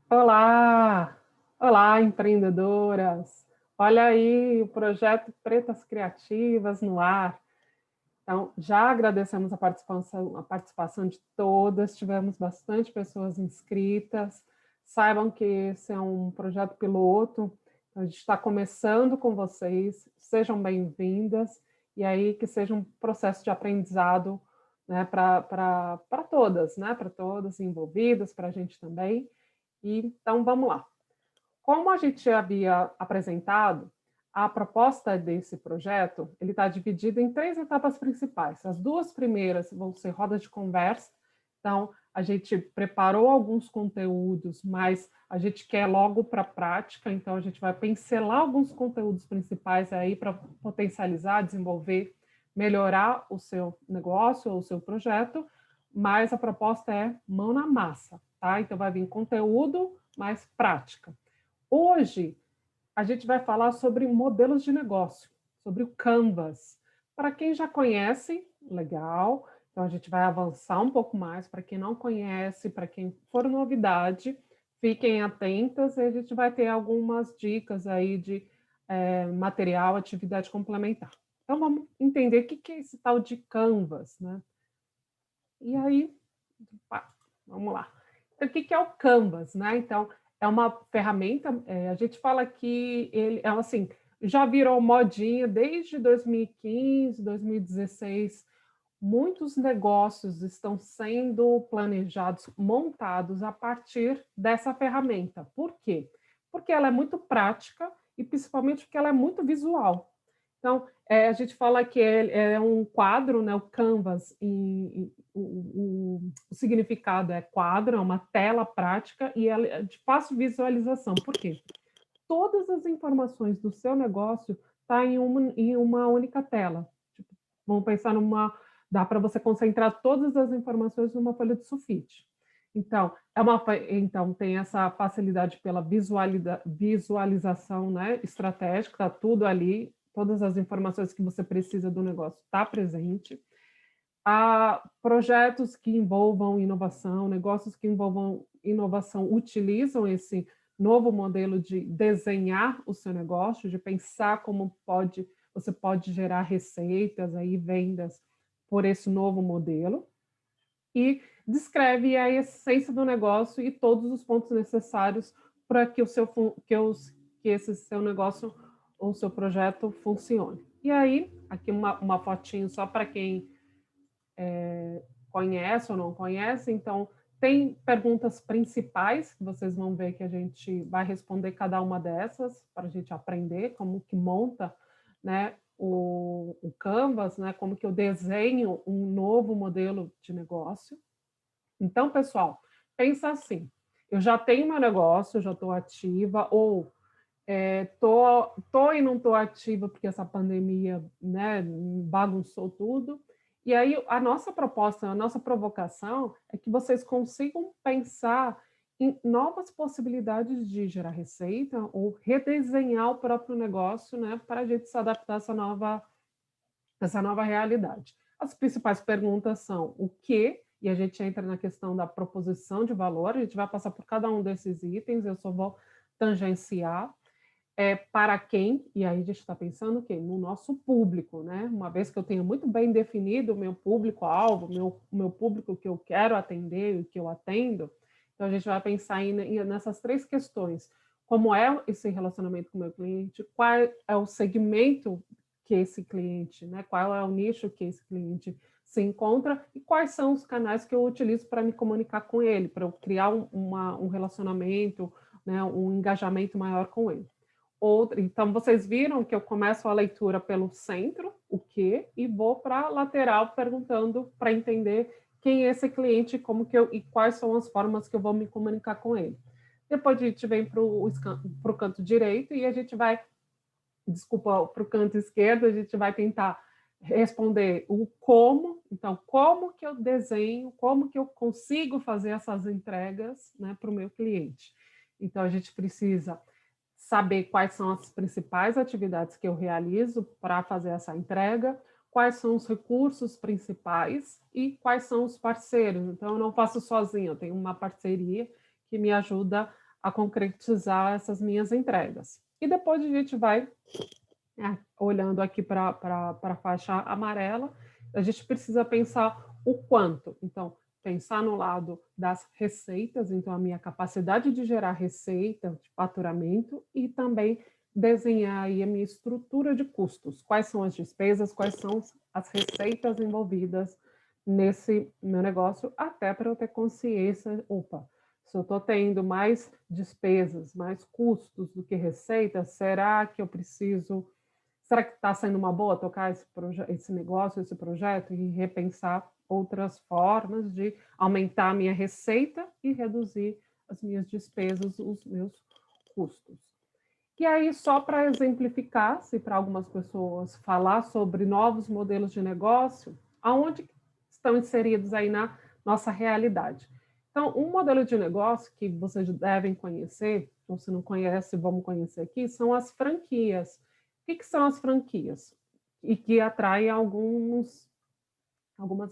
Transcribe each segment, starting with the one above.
Olá! Olá, empreendedoras! Olha aí o projeto Pretas Criativas no ar. Então, já agradecemos a participação de todas, tivemos bastante pessoas inscritas. Saibam que esse é um projeto piloto, então a gente está começando com vocês, sejam bem-vindas, e aí que seja um processo de aprendizado, né, para todas, né, para todas envolvidas, para a gente também. Então, vamos lá. Como a gente havia apresentado, a proposta desse projeto ele está dividido em três etapas principais. As duas primeiras vão ser rodas de conversa. Então, a gente preparou alguns conteúdos, mas a gente quer logo para a prática. Então, a gente vai pincelar alguns conteúdos principais aí para potencializar, desenvolver, melhorar o seu negócio ou o seu projeto. Mas a proposta é mão na massa, tá? Então, vai vir conteúdo mais prática. Hoje, a gente vai falar sobre modelos de negócio, sobre o Canvas. Para quem já conhece, legal. Então, a gente vai avançar um pouco mais. Para quem não conhece, para quem for novidade, fiquem atentas e a gente vai ter algumas dicas aí de material, atividade complementar. Então, vamos entender o que é esse tal de Canvas, né? E aí, vamos lá. Então, o que é o Canvas, né? Então, é uma ferramenta, a gente fala que ele é assim, já virou modinha desde 2015, 2016. Muitos negócios estão sendo planejados, montados a partir dessa ferramenta. Por quê? Porque ela é muito prática e principalmente porque ela é muito visual. Então, a gente fala que é um quadro, né, o canvas, o significado é quadro, é uma tela prática e ela é de fácil visualização. Por quê? Todas as informações do seu negócio estão em uma única tela. Tipo, vamos pensar numa... Dá para você concentrar todas as informações numa folha de sulfite. Então, então tem essa facilidade pela visualização, né, estratégica, está tudo ali, todas as informações que você precisa do negócio está presente. Há projetos que envolvam inovação, negócios que envolvam inovação utilizam esse novo modelo de desenhar o seu negócio, de pensar como você pode gerar receitas aí, vendas por esse novo modelo e descreve a essência do negócio e todos os pontos necessários para que esse seu negócio ou seu projeto funcione. E aí, aqui uma fotinho só para quem conhece ou não conhece, então tem perguntas principais que vocês vão ver que a gente vai responder cada uma dessas para a gente aprender como que monta, né, o Canvas, né, como que eu desenho um novo modelo de negócio. Então, pessoal, pensa assim, eu já tenho meu negócio, já estou ativa, ou tô e não estou ativa porque essa pandemia, né, bagunçou tudo. E aí a nossa proposta, a nossa provocação é que vocês consigam pensar em novas possibilidades de gerar receita ou redesenhar o próprio negócio, né, para a gente se adaptar a essa nova realidade. As principais perguntas são o que, e a gente entra na questão da proposição de valor, a gente vai passar por cada um desses itens, eu só vou tangenciar para quem, e aí a gente está pensando que no nosso público, né? Uma vez que eu tenho muito bem definido o meu público-alvo, o meu público que eu quero atender, o que eu atendo, então a gente vai pensar nessas três questões. Como é esse relacionamento com o meu cliente? Qual é o segmento que esse cliente, né? Qual é o nicho que esse cliente se encontra e quais são os canais que eu utilizo para me comunicar com ele, para eu criar um relacionamento, né? Um engajamento maior com ele. Então, vocês viram que eu começo a leitura pelo centro, o que, e vou para a lateral perguntando para entender quem é esse cliente e quais são as formas que eu vou me comunicar com ele. Depois a gente vem para o canto direito e a gente vai, desculpa, para o canto esquerdo, a gente vai tentar responder o como, então, como que eu desenho, como que eu consigo fazer essas entregas, né, para o meu cliente. Então, a gente precisa saber quais são as principais atividades que eu realizo para fazer essa entrega, quais são os recursos principais e quais são os parceiros. Então, eu não faço sozinho, eu tenho uma parceria que me ajuda a concretizar essas minhas entregas. E depois a gente vai olhando aqui para a faixa amarela, a gente precisa pensar o quanto. Então, pensar no lado das receitas, então a minha capacidade de gerar receita, de faturamento, e também desenhar aí a minha estrutura de custos. Quais são as despesas, quais são as receitas envolvidas nesse meu negócio, até para eu ter consciência, opa, se eu estou tendo mais despesas, mais custos do que receitas, será que eu preciso. Será que está sendo uma boa tocar esse negócio, esse projeto, e repensar outras formas de aumentar a minha receita e reduzir as minhas despesas, os meus custos? E aí, só para exemplificar, se para algumas pessoas falar sobre novos modelos de negócio, aonde estão inseridos aí na nossa realidade. Então, um modelo de negócio que vocês devem conhecer, ou se não conhece, vamos conhecer aqui, são as franquias. O que são as franquias? E que atraem algumas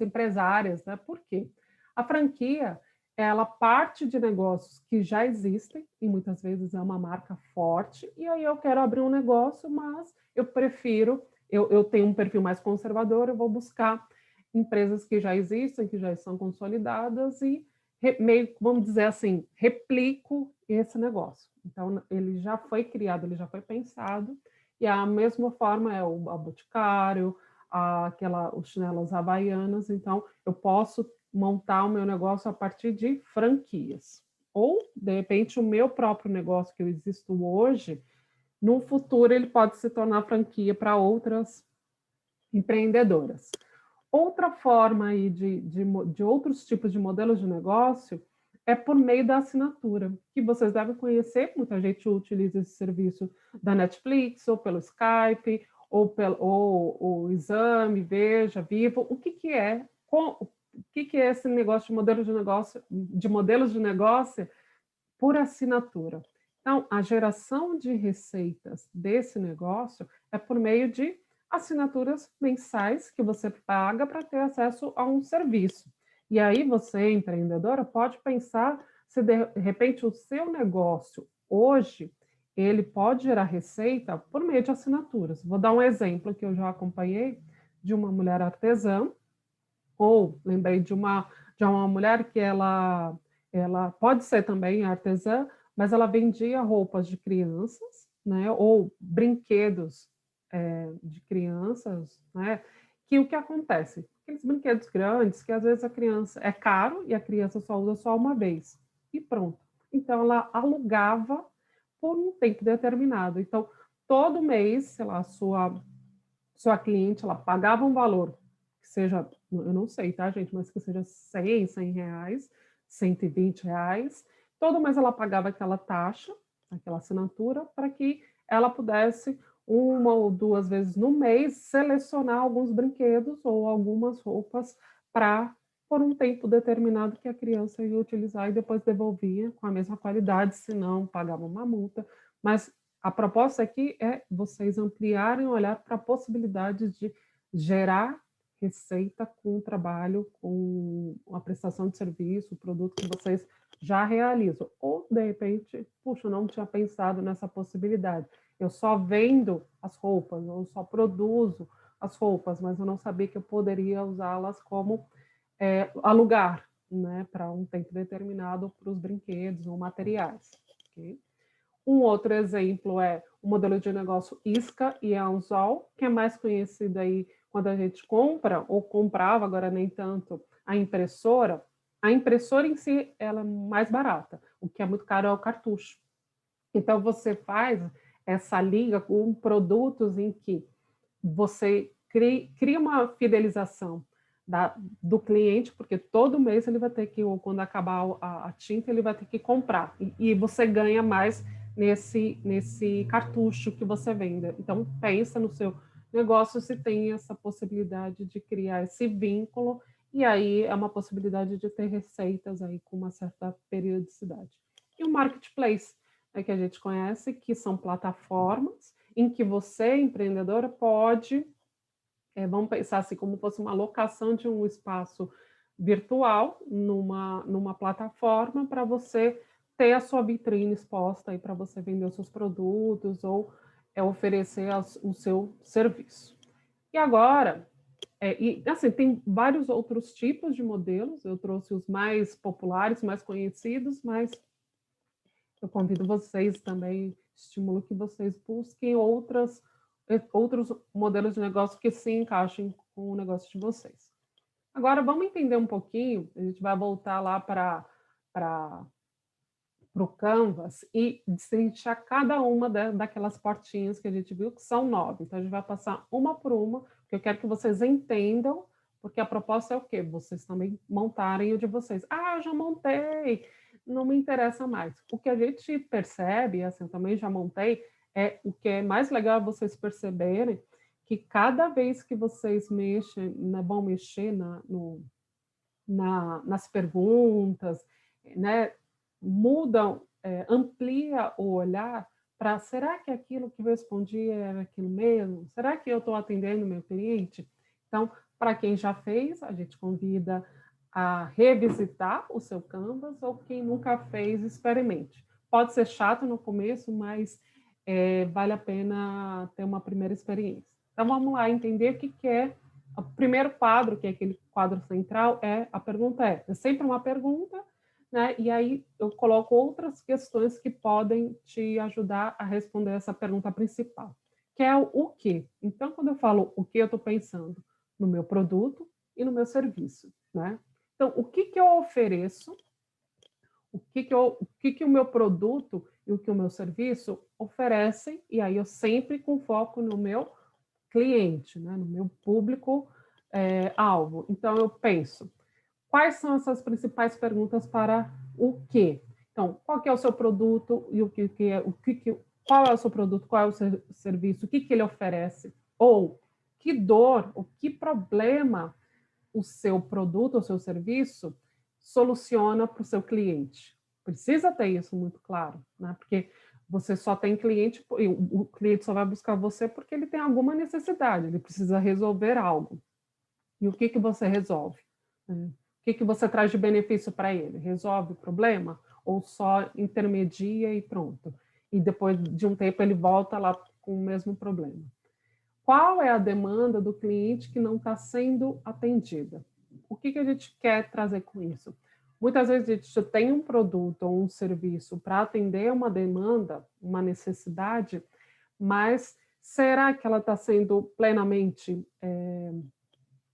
empresárias, né? Por quê? A franquia, ela parte de negócios que já existem, e muitas vezes é uma marca forte, e aí eu quero abrir um negócio, mas eu prefiro, eu tenho um perfil mais conservador, eu vou buscar empresas que já existem, que já estão consolidadas, e meio, vamos dizer assim, replico esse negócio. Então, ele já foi criado, ele já foi pensado, e a mesma forma é o Boticário, os chinelos havaianas, então eu posso montar o meu negócio a partir de franquias. Ou, de repente, o meu próprio negócio que eu existo hoje, no futuro ele pode se tornar franquia para outras empreendedoras. Outra forma aí de outros tipos de modelos de negócio é por meio da assinatura, que vocês devem conhecer, muita gente utiliza esse serviço da Netflix, ou pelo Skype, ou o Exame, Veja, Vivo. O que é esse negócio de modelos de negócio por assinatura? Então, a geração de receitas desse negócio é por meio de assinaturas mensais que você paga para ter acesso a um serviço. E aí você, empreendedora, pode pensar se de repente o seu negócio hoje ele pode gerar receita por meio de assinaturas. Vou dar um exemplo que eu já acompanhei de uma mulher artesã, ou lembrei de uma mulher que ela pode ser também artesã, mas ela vendia roupas de crianças, né, ou brinquedos de crianças, né, que o que acontece? Aqueles brinquedos grandes que às vezes a criança é caro e a criança só usa só uma vez e pronto. Então ela alugava por um tempo determinado. Então todo mês, sei lá, a sua cliente, ela pagava um valor que seja, eu não sei, tá, gente, mas que seja R$ 100 reais, R$ 120. Todo mês ela pagava aquela taxa, aquela assinatura, para que ela pudesse, uma ou duas vezes no mês, selecionar alguns brinquedos ou algumas roupas para, por um tempo determinado, que a criança ia utilizar e depois devolvia com a mesma qualidade, se não, pagava uma multa. Mas a proposta aqui é vocês ampliarem o olhar para possibilidades de gerar receita com o trabalho, com a prestação de serviço, o produto que vocês já realizam. Ou, de repente, puxa, eu não tinha pensado nessa possibilidade. Eu só vendo as roupas, eu só produzo as roupas, mas eu não sabia que eu poderia usá-las como alugar, né, para um tempo determinado para os brinquedos ou materiais. Okay? Um outro exemplo é o modelo de negócio Isca e Anzol, que é mais conhecido aí quando a gente compra, ou comprava, agora nem tanto, a impressora. A impressora em si ela é mais barata, o que é muito caro é o cartucho. Então, você faz essa liga com produtos em que você cria uma fidelização do cliente, porque todo mês ele vai ter que, ou quando acabar a tinta, ele vai ter que comprar. E você ganha mais nesse cartucho que você vende. Então, pensa no seu negócio se tem essa possibilidade de criar esse vínculo, e aí é uma possibilidade de ter receitas aí com uma certa periodicidade. E o marketplace, que a gente conhece, que são plataformas em que você, empreendedora, pode, vamos pensar assim, como fosse uma locação de um espaço virtual numa plataforma para você ter a sua vitrine exposta aí para você vender os seus produtos ou oferecer o seu serviço. E agora, assim, tem vários outros tipos de modelos, eu trouxe os mais populares, mais conhecidos, mas eu convido vocês também, estimulo que vocês busquem outros modelos de negócio que se encaixem com o negócio de vocês. Agora, vamos entender um pouquinho, a gente vai voltar lá para o Canvas e destrinchar cada uma daquelas portinhas que a gente viu, que são 9. Então, a gente vai passar uma por uma, porque eu quero que vocês entendam, porque a proposta é o quê? Vocês também montarem o de vocês. Ah, eu já montei, não me interessa mais. O que a gente percebe, assim, eu também já montei, o que é mais legal vocês perceberem que cada vez que vocês mexem, né, vão mexer nas perguntas, né, mudam, amplia o olhar para será que aquilo que eu respondi era aquilo mesmo? Será que eu estou atendendo meu cliente? Então, para quem já fez, a gente convida a revisitar o seu Canvas, ou quem nunca fez, experimente. Pode ser chato no começo, mas vale a pena ter uma primeira experiência. Então, vamos lá entender o que é o primeiro quadro, que é aquele quadro central, a pergunta é sempre uma pergunta, né? E aí eu coloco outras questões que podem te ajudar a responder essa pergunta principal, que é o que. Então, quando eu falo o que, eu estou pensando no meu produto e no meu serviço, né? Então, o que eu ofereço, o que o meu produto e o que o meu serviço oferecem, e aí eu sempre com foco no meu cliente, né? No meu público alvo. Então, eu penso, quais são essas principais perguntas para o quê? Então, qual que é o seu produto e qual é o seu produto, qual é o seu serviço, o que ele oferece? Ou que dor, ou que problema o seu produto ou seu serviço soluciona para o seu cliente? Precisa ter isso muito claro, né? Porque você só tem cliente, e o cliente só vai buscar você porque ele tem alguma necessidade, ele precisa resolver algo. E o que você resolve? O que você traz de benefício para ele? Resolve o problema? Ou só intermedia e pronto? E depois de um tempo ele volta lá com o mesmo problema. Qual é a demanda do cliente que não está sendo atendida? O que a gente quer trazer com isso? Muitas vezes a gente tem um produto ou um serviço para atender uma demanda, uma necessidade, mas será que ela está sendo plenamente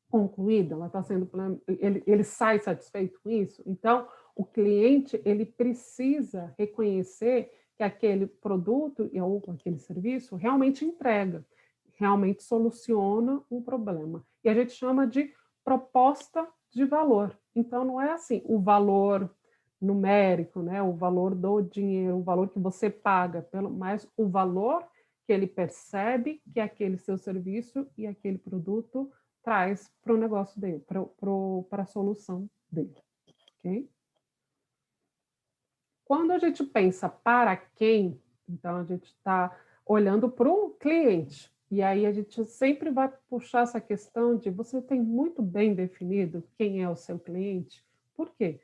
concluída? Ela está sendo ele sai satisfeito com isso? Então, o cliente ele precisa reconhecer que aquele produto ou aquele serviço realmente entrega, realmente soluciona um problema. E a gente chama de proposta de valor. Então, não é assim o valor numérico, né? O valor do dinheiro, o valor que você paga, mas o valor que ele percebe que aquele seu serviço e aquele produto traz para o negócio dele, para a solução dele. Okay? Quando a gente pensa para quem, então a gente está olhando para o cliente. E aí a gente sempre vai puxar essa questão de você tem muito bem definido quem é o seu cliente. Por quê?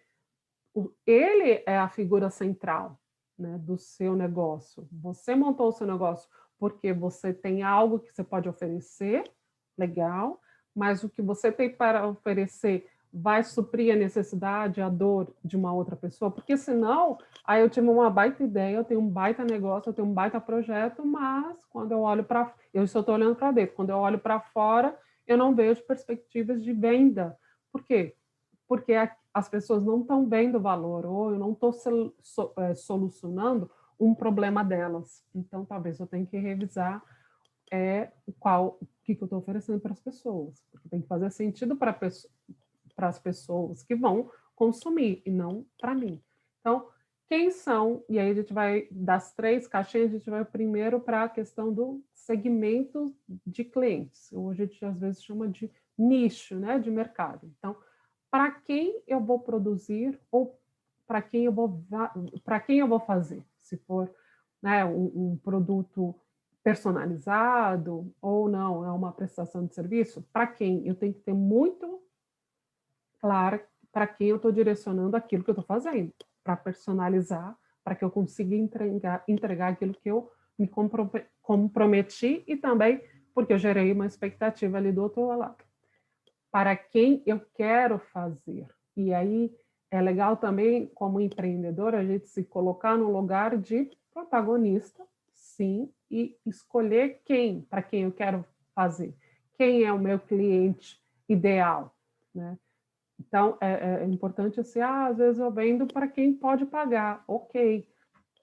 Ele é a figura central, né, do seu negócio. Você montou o seu negócio porque você tem algo que você pode oferecer, legal, mas o que você tem para oferecer vai suprir a necessidade, a dor de uma outra pessoa, porque senão, aí eu tive uma baita ideia, eu tenho um baita negócio, eu tenho um baita projeto, mas quando eu olho para, eu só estou olhando para dentro, quando eu olho para fora, eu não vejo perspectivas de venda. Por quê? Porque as pessoas não estão vendo valor, ou eu não estou solucionando um problema delas. Então, talvez eu tenha que revisar o que eu estou oferecendo para as pessoas, porque tem que fazer sentido para as pessoas que vão consumir, e não para mim. Então, quem são, e aí a gente vai, das 3 caixinhas, a gente vai primeiro para a questão do segmento de clientes, ou a gente às vezes chama de nicho, né, de mercado. Então, para quem eu vou produzir ou para quem eu vou fazer, se for, né, um produto personalizado ou não, é uma prestação de serviço, para quem eu tenho que ter muito claro para quem eu estou direcionando aquilo que eu estou fazendo, para personalizar para que eu consiga entregar aquilo que eu me comprometi e também porque eu gerei uma expectativa ali do outro lado. Para quem eu quero fazer. E aí é legal também, como empreendedor, a gente se colocar no lugar de protagonista, sim, e escolher para quem eu quero fazer. Quem é o meu cliente ideal, né? Então, é importante assim, às vezes eu vendo para quem pode pagar, ok.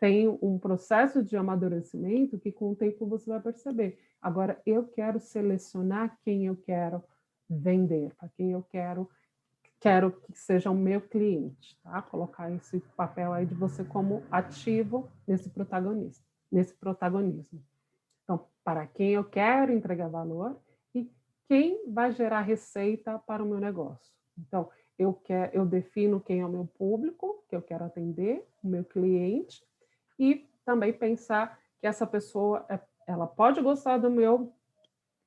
Tem um processo de amadurecimento que com o tempo você vai perceber. Agora, eu quero selecionar quem eu quero vender, para quem eu quero que seja o meu cliente, tá? Colocar esse papel aí de você como ativo nesse protagonismo. Então, para quem eu quero entregar valor e quem vai gerar receita para o meu negócio. Então, eu defino quem é o meu público, que eu quero atender, o meu cliente, e também pensar que essa pessoa, ela pode gostar do meu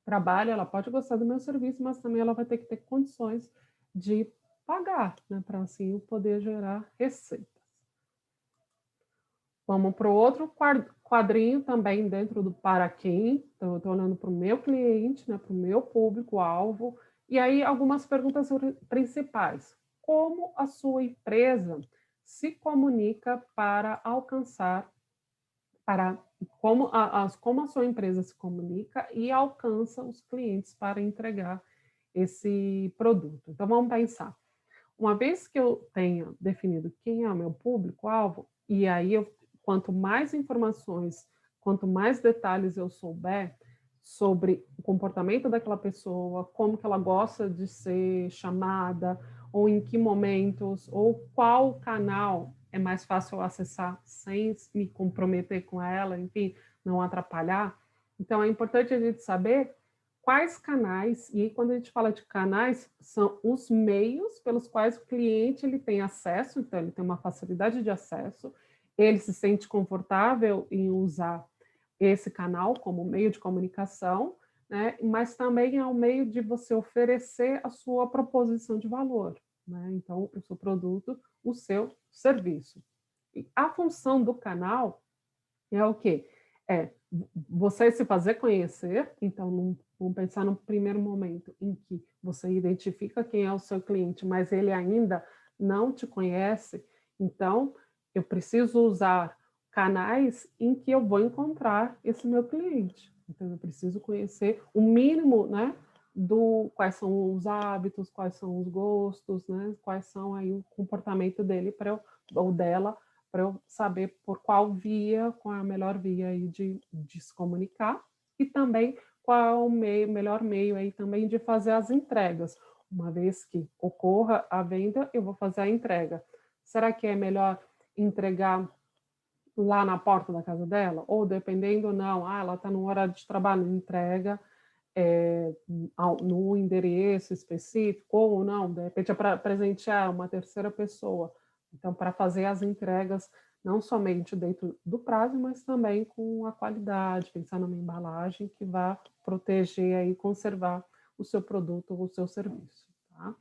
trabalho, ela pode gostar do meu serviço, mas também ela vai ter que ter condições de pagar, né, para assim eu poder gerar receitas. Vamos para o outro quadrinho também dentro do para quem. Então, eu estou olhando para o meu cliente, né, para o meu público-alvo. E aí, algumas perguntas principais. Como a sua empresa se comunica para alcançar, como a sua empresa se comunica e alcança os clientes para entregar esse produto. Então, vamos pensar. Uma vez que eu tenha definido quem é o meu público-alvo, e aí quanto mais informações, quanto mais detalhes eu souber sobre o comportamento daquela pessoa, como que ela gosta de ser chamada, ou em que momentos, ou qual canal é mais fácil acessar sem me comprometer com ela, enfim, não atrapalhar. Então, é importante a gente saber quais canais, e aí quando a gente fala de canais, são os meios pelos quais o cliente ele tem acesso, então ele tem uma facilidade de acesso, ele se sente confortável em usar esse canal como meio de comunicação, né? Mas também é um meio de você oferecer a sua proposição de valor, né? Então, o seu produto, o seu serviço. E a função do canal é o quê? É você se fazer conhecer, então vamos pensar no primeiro momento em que você identifica quem é o seu cliente, mas ele ainda não te conhece, então eu preciso usar canais em que eu vou encontrar esse meu cliente. Então eu preciso conhecer o mínimo, né, do quais são os hábitos, quais são os gostos, né, quais são aí o comportamento dele ou dela para eu saber por qual a melhor via aí de se comunicar e também qual é o melhor meio aí também de fazer as entregas. Uma vez que ocorra a venda, eu vou fazer a entrega. Será que é melhor entregar lá na porta da casa dela? Ou dependendo, não, ela está no horário de trabalho, entrega no endereço específico, ou não, de repente é para presentear uma terceira pessoa. Então, para fazer as entregas, não somente dentro do prazo, mas também com a qualidade, pensar numa embalagem que vá proteger e conservar o seu produto ou o seu serviço. Tá?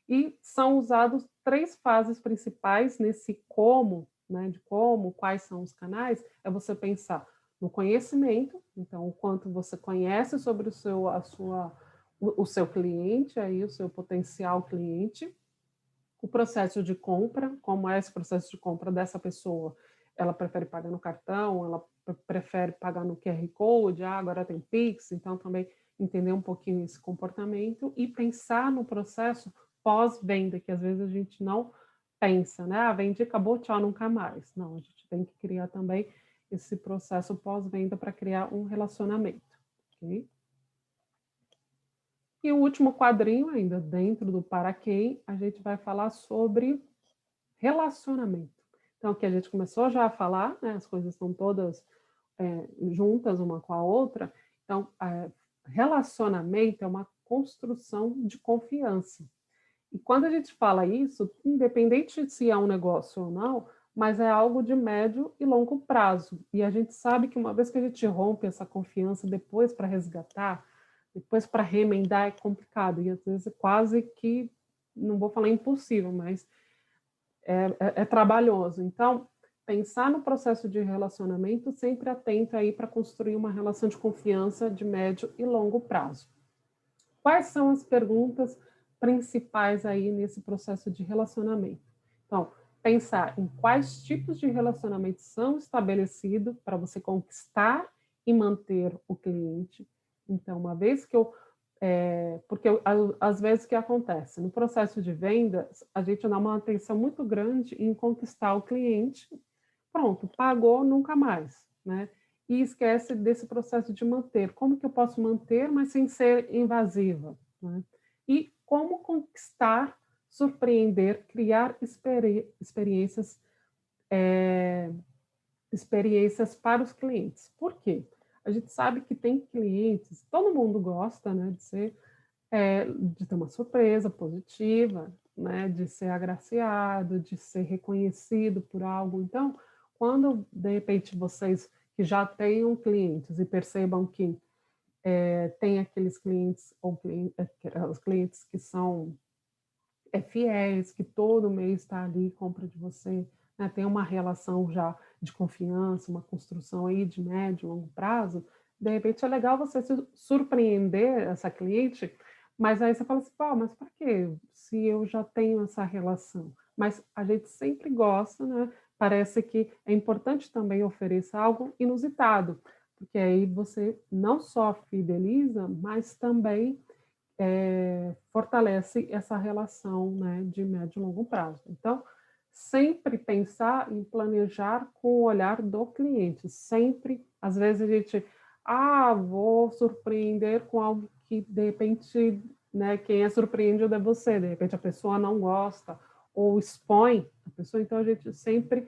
E são usados 3 fases principais nesse como, né, de como, quais são os canais, é você pensar no conhecimento, então o quanto você conhece sobre o seu cliente, aí, o seu potencial cliente, o processo de compra, como é esse processo de compra dessa pessoa, ela prefere pagar no cartão, ela prefere pagar no QR Code, agora tem Pix, então também entender um pouquinho esse comportamento e pensar no processo pós-venda, que às vezes a gente não pensa, né? Vendi, acabou, tchau, nunca mais. Não, a gente tem que criar também esse processo pós-venda para criar um relacionamento, ok? E o último quadrinho, ainda dentro do para quem, a gente vai falar sobre relacionamento. Então, que a gente começou já a falar, né, as coisas estão todas juntas uma com a outra. Então, relacionamento é uma construção de confiança. E quando a gente fala isso, independente de se é um negócio ou não, mas é algo de médio e longo prazo. E a gente sabe que uma vez que a gente rompe essa confiança, depois para resgatar, depois para remendar é complicado. E às vezes é quase que, não vou falar impossível, mas é trabalhoso. Então, pensar no processo de relacionamento sempre atento aí para construir uma relação de confiança de médio e longo prazo. Quais são as perguntas principais aí nesse processo de relacionamento? Então, pensar em quais tipos de relacionamentos são estabelecidos para você conquistar e manter o cliente. Então, uma vez que porque às vezes o que acontece? No processo de vendas, a gente dá uma atenção muito grande em conquistar o cliente, pronto, pagou, nunca mais, né? E esquece desse processo de manter. Como que eu posso manter, mas sem ser invasiva, né? E como conquistar, surpreender, criar experiências, experiências para os clientes. Por quê? A gente sabe que tem clientes, todo mundo gosta, né, de ter uma surpresa positiva, né, de ser agraciado, de ser reconhecido por algo. Então, quando de repente vocês que já tenham clientes e percebam que tem aqueles clientes ou os clientes que são fiéis, que todo mês está ali, compra de você, né, tem uma relação já de confiança, uma construção aí de médio e longo prazo, de repente é legal você surpreender essa cliente, mas aí você fala assim, pô, mas para quê? Se eu já tenho essa relação. Mas a gente sempre gosta, né? Parece que é importante também oferecer algo inusitado, porque aí você não só fideliza, mas também fortalece essa relação, né, de médio e longo prazo. Então, sempre pensar em planejar com o olhar do cliente, sempre, às vezes a gente, vou surpreender com algo que de repente, né, quem é surpreendido é você, de repente a pessoa não gosta ou expõe a pessoa, então a gente sempre,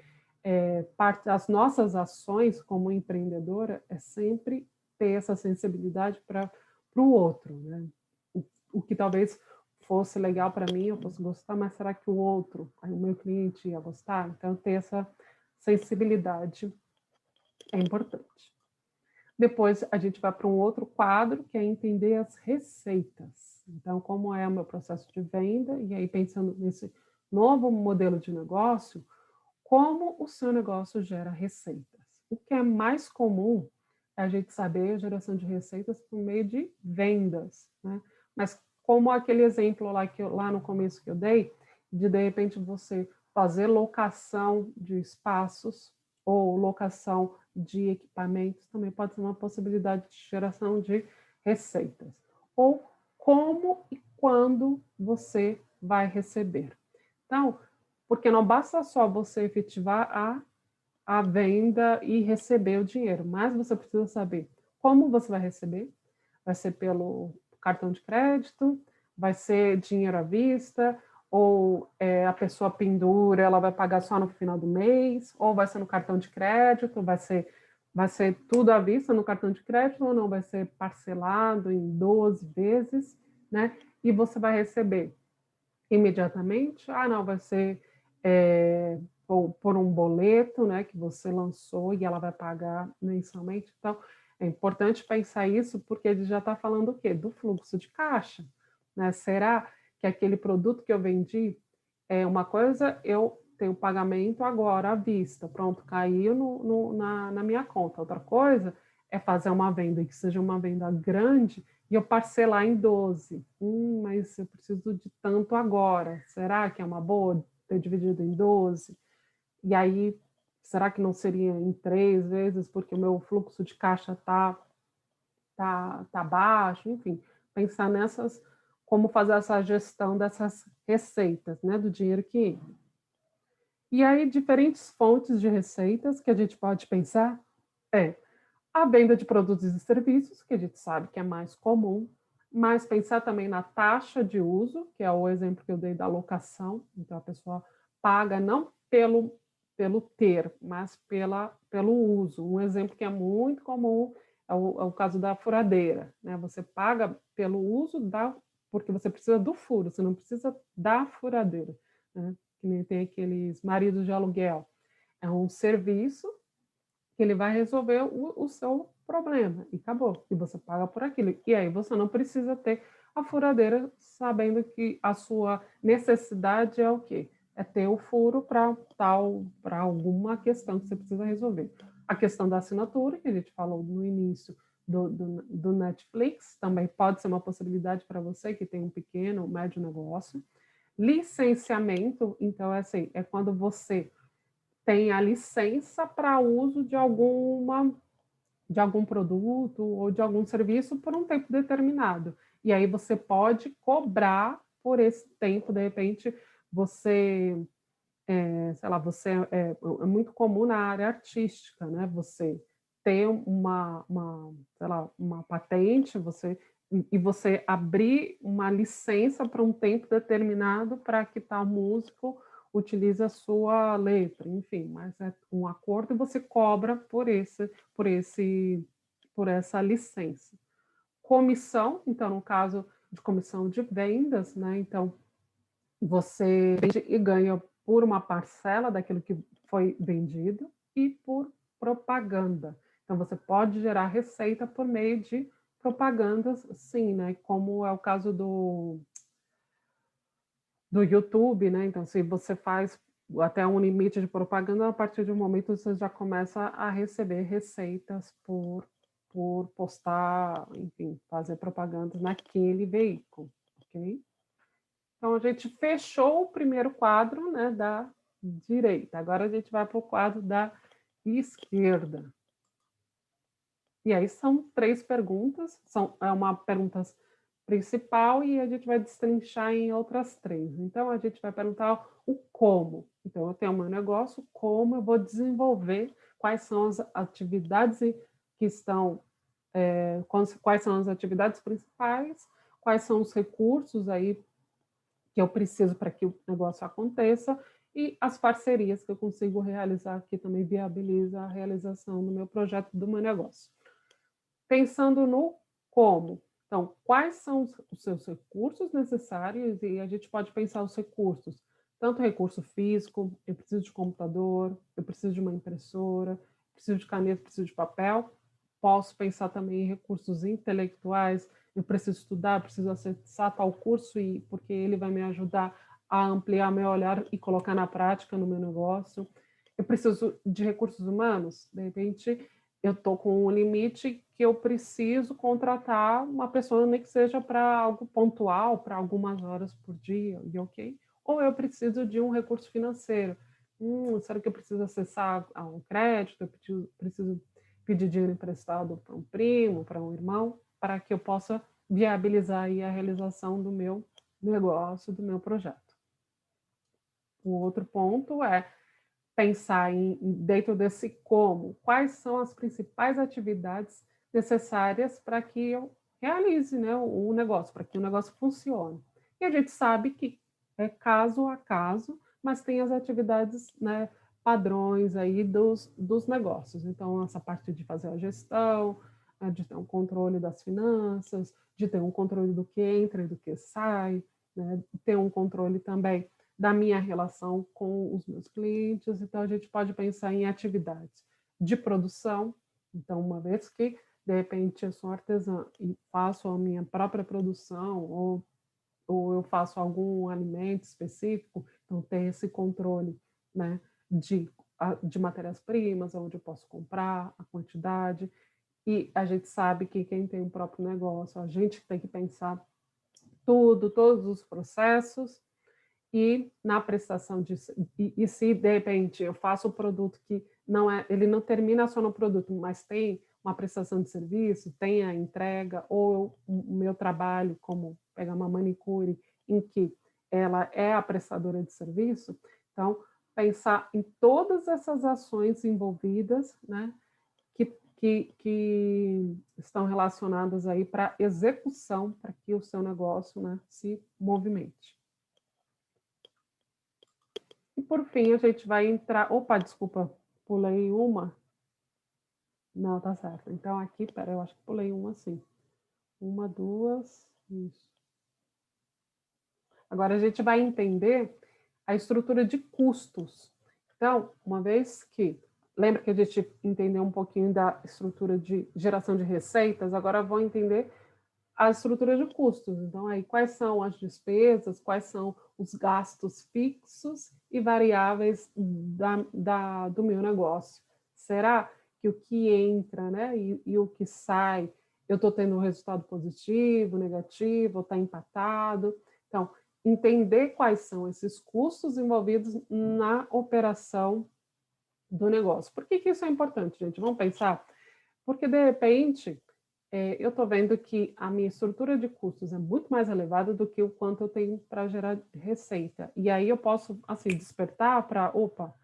parte das nossas ações como empreendedora é sempre ter essa sensibilidade para o outro, né? O que talvez fosse legal para mim, eu fosse gostar, mas será que o outro, o meu cliente ia gostar? Então, ter essa sensibilidade é importante. Depois, a gente vai para um outro quadro, que é entender as receitas. Então, como é o meu processo de venda, e aí pensando nesse novo modelo de negócio, como o seu negócio gera receitas. O que é mais comum é a gente saber a geração de receitas por meio de vendas, né? Mas como aquele exemplo lá no começo que eu dei, de repente você fazer locação de espaços ou locação de equipamentos, também pode ser uma possibilidade de geração de receitas. Ou como e quando você vai receber. Então, porque não basta só você efetivar a venda e receber o dinheiro, mas você precisa saber como você vai receber. Vai ser pelo cartão de crédito, vai ser dinheiro à vista, ou a pessoa pendura, ela vai pagar só no final do mês, ou vai ser no cartão de crédito, vai ser tudo à vista no cartão de crédito, ou não, vai ser parcelado em 12 vezes, né? E você vai receber imediatamente, não, vai ser por um boleto, né, que você lançou e ela vai pagar mensalmente. Então, é importante pensar isso porque ele já está falando o quê? Do fluxo de caixa, né? Será que aquele produto que eu vendi é uma coisa, eu tenho o pagamento agora à vista, pronto, caiu na minha conta. Outra coisa é fazer uma venda que seja uma venda grande e eu parcelar em 12. Mas eu preciso de tanto agora. Será que é uma boa ter dividido em 12? E aí, será que não seria em 3 vezes, porque o meu fluxo de caixa tá baixo? Enfim, pensar nessas, como fazer essa gestão dessas receitas, né, do dinheiro que entra. E aí, diferentes fontes de receitas que a gente pode pensar é a venda de produtos e serviços, que a gente sabe que é mais comum, mas pensar também na taxa de uso, que é o exemplo que eu dei da locação. Então, a pessoa paga não pelo ter, mas pelo uso. Um exemplo que é muito comum é o caso da furadeira, né? Você paga pelo uso porque você precisa do furo, você não precisa da furadeira, né? Que nem tem aqueles maridos de aluguel. É um serviço que ele vai resolver o seu problema e acabou. E você paga por aquilo. E aí você não precisa ter a furadeira sabendo que a sua necessidade é o quê? é ter o furo para alguma questão que você precisa resolver. A questão da assinatura, que a gente falou no início do Netflix, também pode ser uma possibilidade para você que tem um pequeno, médio negócio. Licenciamento, então, é assim, é quando você tem a licença para uso de algum produto ou de algum serviço por um tempo determinado. E aí você pode cobrar por esse tempo, de repente, você, sei lá, é muito comum na área artística, né? Você ter sei lá, uma patente, e você abrir uma licença para um tempo determinado para que tal músico utilize a sua letra, enfim, mas é um acordo e você cobra por esse, por essa licença. Comissão, então, no caso de comissão de vendas, né? Então, você vende e ganha por uma parcela daquilo que foi vendido e por propaganda. Então, você pode gerar receita por meio de propagandas, sim, né? Como é o caso do YouTube, né? Então, se você faz até um limite de propaganda, a partir de um momento você já começa a receber receitas por postar, enfim, fazer propagandas naquele veículo, ok? Então, a gente fechou o primeiro quadro, né, da direita. Agora a gente vai para o quadro da esquerda. E aí são 3 perguntas, é uma pergunta principal e a gente vai destrinchar em outras 3. Então, a gente vai perguntar o como. Então, eu tenho o meu negócio, como eu vou desenvolver, quais são as atividades que estão, quais são as atividades principais, quais são os recursos aí que eu preciso para que o negócio aconteça, e as parcerias que eu consigo realizar, que também viabiliza a realização do meu projeto, do meu negócio. Pensando no como. Então, quais são os seus recursos necessários? E a gente pode pensar os recursos, tanto recurso físico, eu preciso de computador, eu preciso de uma impressora, preciso de caneta, preciso de papel. Posso pensar também em recursos intelectuais, eu preciso estudar, preciso acessar tal curso, porque ele vai me ajudar a ampliar meu olhar e colocar na prática no meu negócio. Eu preciso de recursos humanos, de repente eu estou com um limite que eu preciso contratar uma pessoa, nem que seja para algo pontual, para algumas horas por dia, e ok? Ou eu preciso de um recurso financeiro. Será que eu preciso acessar a um crédito? Eu preciso pedir dinheiro emprestado para um primo, para um irmão, para que eu possa viabilizar aí a realização do meu negócio, do meu projeto. O outro ponto é pensar dentro desse como, quais são as principais atividades necessárias para que eu realize, né, o negócio, para que o negócio funcione. E a gente sabe que é caso a caso, mas tem as atividades, né, padrões aí dos negócios. Então, essa parte de fazer a gestão, de ter um controle das finanças, de ter um controle do que entra e do que sai, né, ter um controle também da minha relação com os meus clientes. Então, a gente pode pensar em atividades de produção. Então, uma vez que, de repente, eu sou artesã e faço a minha própria produção, ou eu faço algum alimento específico, então tem esse controle, né, de matérias-primas, onde eu posso comprar, a quantidade. E a gente sabe que quem tem o próprio negócio, a gente tem que pensar todos os processos, e na prestação de e se de repente eu faço um produto que não é, ele não termina só no produto, mas tem uma prestação de serviço, tem a entrega, ou o meu trabalho, como pegar uma manicure, em que ela é a prestadora de serviço, então pensar em todas essas ações envolvidas, né, que estão relacionadas aí para execução, para que o seu negócio, né, se movimente. E por fim, a gente vai entrar. Opa, desculpa, pulei uma. Não, tá certo. Então, aqui, pera, eu acho que pulei uma sim. Uma, duas, isso. Agora a gente vai entender a estrutura de custos. Então, uma vez que. Lembra que a gente entendeu um pouquinho da estrutura de geração de receitas? Agora vou entender a estrutura de custos. Então, aí, quais são as despesas, quais são os gastos fixos e variáveis do meu negócio? Será que o que entra, né, e o que sai, eu estou tendo um resultado positivo, negativo, ou está empatado? Então, entender quais são esses custos envolvidos na operação do negócio. Por que isso é importante, gente? Vamos pensar? Porque, de repente, eu estou vendo que a minha estrutura de custos é muito mais elevada do que o quanto eu tenho para gerar receita. E aí eu posso, assim, despertar para, opa,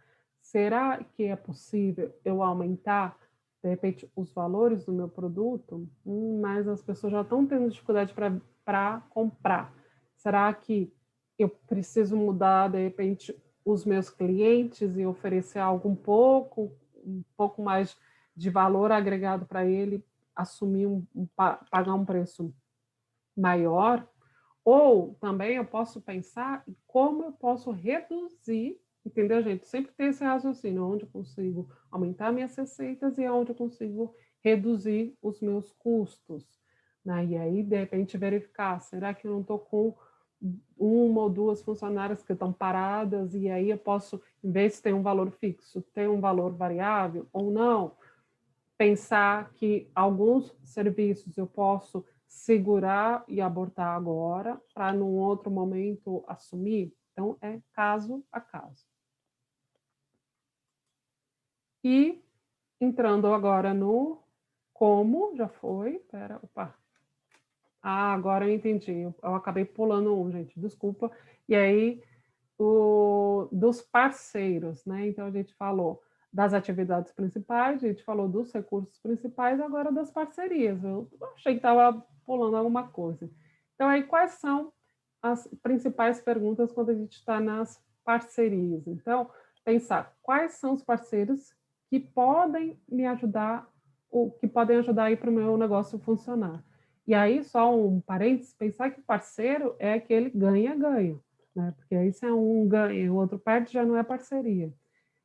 será que é possível eu aumentar, de repente, os valores do meu produto? Mas as pessoas já estão tendo dificuldade para comprar. Será que eu preciso mudar, de repente, os meus clientes e oferecer algo um pouco mais de valor agregado para ele, assumir pagar um preço maior? Ou também eu posso pensar em como eu posso reduzir, entendeu, gente? Sempre tem esse raciocínio, onde eu consigo aumentar minhas receitas e onde eu consigo reduzir os meus custos. Né? E aí, de repente, verificar, será que eu não estou com uma ou duas funcionárias que estão paradas, e aí eu posso, em vez de ter um valor fixo, ter um valor variável ou não? Pensar que alguns serviços eu posso segurar e abortar agora, para num outro momento assumir. Então, é caso a caso. E entrando agora no como, já foi, opa. Agora eu entendi, eu acabei pulando um, gente, desculpa. E aí, dos parceiros, né? Então, a gente falou das atividades principais, a gente falou dos recursos principais, agora das parcerias. Eu achei que estava pulando alguma coisa. Então, aí, quais são as principais perguntas quando a gente está nas parcerias? Então, pensar quais são os parceiros que podem me ajudar, ou que podem ajudar aí para o meu negócio funcionar. E aí, só um parênteses, pensar que parceiro é aquele ganha-ganha, né? Porque aí se é um ganha e o outro perde, já não é parceria.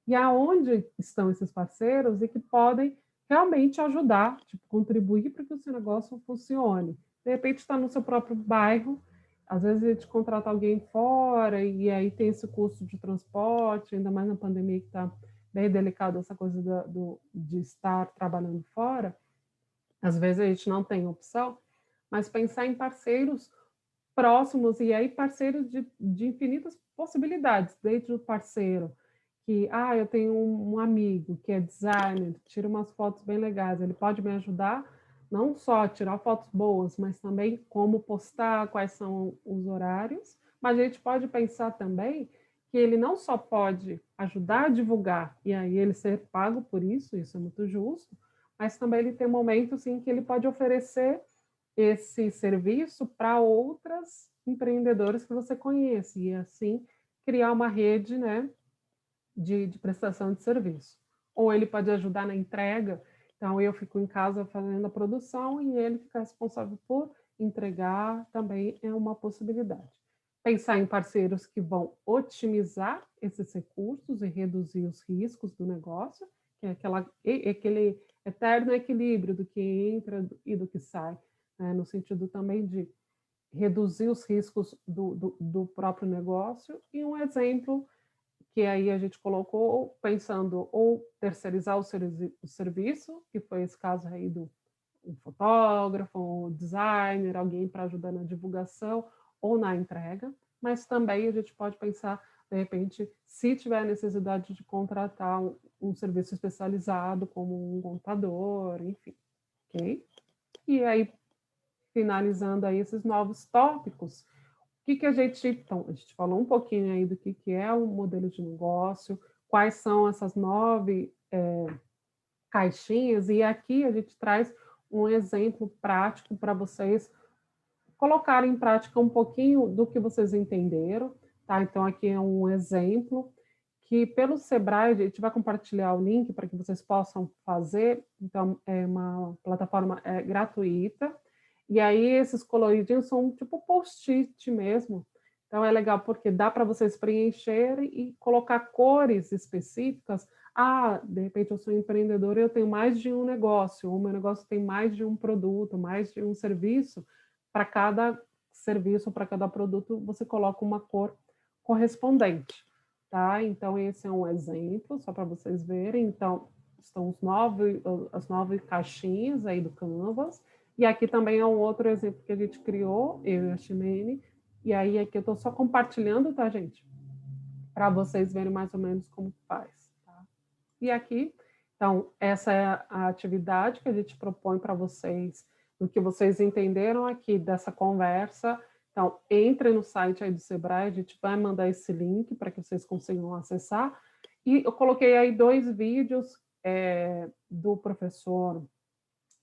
E aonde estão esses parceiros e que podem realmente ajudar, tipo, contribuir para que o seu negócio funcione. De repente está no seu próprio bairro, às vezes a gente contrata alguém fora e aí tem esse custo de transporte, ainda mais na pandemia que está bem delicado essa coisa de estar trabalhando fora. Às vezes a gente não tem opção, mas pensar em parceiros próximos, e aí parceiros de infinitas possibilidades, desde o parceiro que, eu tenho um amigo que é designer, tira umas fotos bem legais, ele pode me ajudar não só a tirar fotos boas, mas também como postar, quais são os horários, mas a gente pode pensar também que ele não só pode ajudar a divulgar, e aí ele ser pago por isso é muito justo, mas também ele tem momentos em que ele pode oferecer esse serviço para outras empreendedores que você conhece, e assim criar uma rede, né, de prestação de serviço. Ou ele pode ajudar na entrega, então eu fico em casa fazendo a produção e ele fica responsável por entregar, também é uma possibilidade. Pensar em parceiros que vão otimizar esses recursos e reduzir os riscos do negócio, que é aquele eterno equilíbrio do que entra e do que sai, né? No sentido também de reduzir os riscos do próprio negócio. E um exemplo que aí a gente colocou pensando ou terceirizar o serviço, que foi esse caso aí do um fotógrafo, um designer, alguém para ajudar na divulgação ou na entrega, mas também a gente pode pensar, de repente, se tiver necessidade de contratar um serviço especializado, como um contador, enfim, ok? E aí, finalizando aí esses novos tópicos, que a gente... Então, a gente falou um pouquinho aí do que é um modelo de negócio, quais são essas 9 caixinhas, e aqui a gente traz um exemplo prático para vocês colocarem em prática um pouquinho do que vocês entenderam, tá? Então, aqui é um exemplo que pelo Sebrae, a gente vai compartilhar o link para que vocês possam fazer. Então, é uma plataforma gratuita, e aí esses coloridinhos são tipo post-it mesmo. Então, é legal porque dá para vocês preencherem e colocar cores específicas. De repente eu sou empreendedor e eu tenho mais de um negócio, ou o meu negócio tem mais de um produto, mais de um serviço. para cada serviço, para cada produto, você coloca uma cor correspondente, tá? Então, esse é um exemplo, só para vocês verem. Então, estão as 9 caixinhas aí do Canvas, e aqui também é um outro exemplo que a gente criou, eu e a Ximene, e aí aqui eu estou só compartilhando, tá, gente? Para vocês verem mais ou menos como faz, tá? E aqui, então, essa é a atividade que a gente propõe para vocês, do que vocês entenderam aqui dessa conversa. Então, entre no site aí do Sebrae, a gente vai mandar esse link para que vocês consigam acessar. E eu coloquei aí 2 vídeos do professor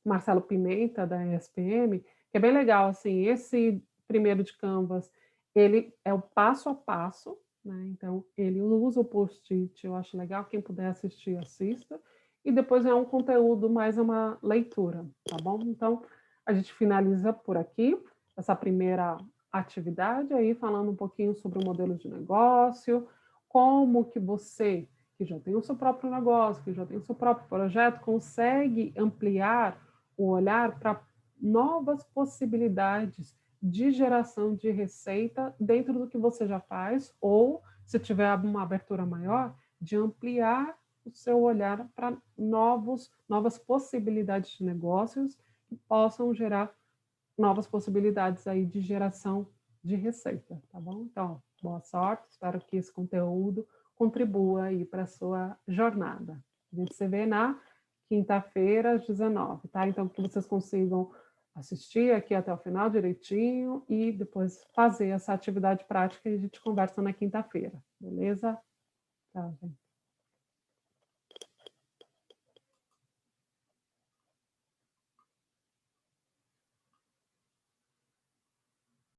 Marcelo Pimenta, da ESPM, que é bem legal, assim, esse primeiro de Canvas, ele é o passo a passo, né? Então, ele usa o post-it, eu acho legal, quem puder assistir, assista, e depois é um conteúdo mais uma leitura, tá bom? Então, a gente finaliza por aqui, essa primeira atividade aí, falando um pouquinho sobre o modelo de negócio, como que você, que já tem o seu próprio negócio, que já tem o seu próprio projeto, consegue ampliar o olhar para novas possibilidades de geração de receita dentro do que você já faz, ou, se tiver uma abertura maior, de ampliar o seu olhar para novas possibilidades de negócios que possam gerar novas possibilidades aí de geração de receita, tá bom? Então, boa sorte, espero que esse conteúdo contribua aí para a sua jornada. A gente se vê na quinta-feira, às 19, tá? Então, que vocês consigam assistir aqui até o final direitinho e depois fazer essa atividade prática e a gente conversa na quinta-feira, beleza? Tá, gente.